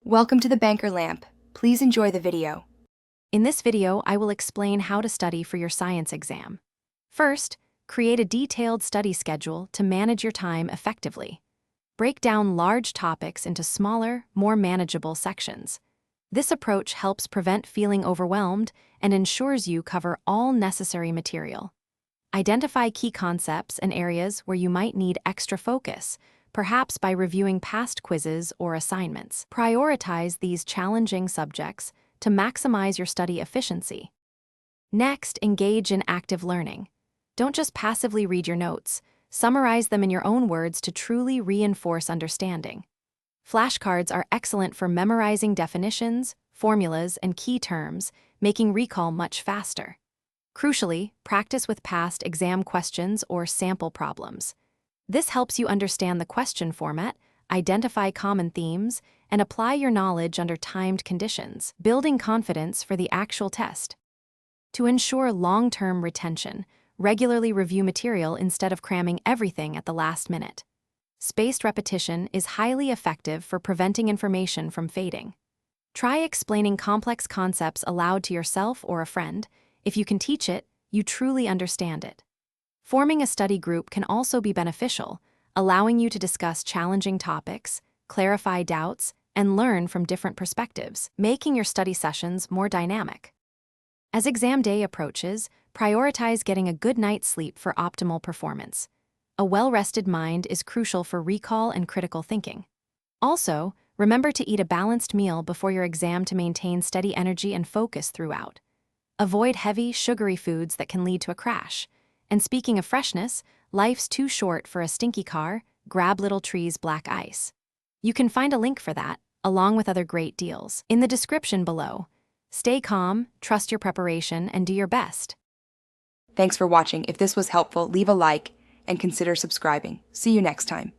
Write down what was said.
Welcome to the Banker Lamp. Please enjoy the video. In this video, I will explain how to study for your science exam. First, create a detailed study schedule to manage your time effectively. Break down large topics into smaller, more manageable sections. This approach helps prevent feeling overwhelmed and ensures you cover all necessary material. Identify key concepts and areas where you might need extra focus, perhaps by reviewing past quizzes or assignments. Prioritize these challenging subjects to maximize your study efficiency. Next, engage in active learning. Don't just passively read your notes. Summarize them in your own words to truly reinforce understanding. Flashcards are excellent for memorizing definitions, formulas, and key terms, making recall much faster. Crucially, practice with past exam questions or sample problems. This helps you understand the question format, identify common themes, and apply your knowledge under timed conditions, building confidence for the actual test. To ensure long-term retention, regularly review material instead of cramming everything at the last minute. Spaced repetition is highly effective for preventing information from fading. Try explaining complex concepts aloud to yourself or a friend. If you can teach it, you truly understand it. Forming a study group can also be beneficial, allowing you to discuss challenging topics, clarify doubts, and learn from different perspectives, making your study sessions more dynamic. As exam day approaches, prioritize getting a good night's sleep for optimal performance. A well-rested mind is crucial for recall and critical thinking. Also, remember to eat a balanced meal before your exam to maintain steady energy and focus throughout. Avoid heavy, sugary foods that can lead to a crash. And speaking of freshness, life's too short for a stinky car. Grab Little Tree's black ice. You can find a link for that, along with other great deals, in the description below. Stay calm, trust your preparation, and do your best. Thanks for watching. If this was helpful, leave a like and consider subscribing. See you next time.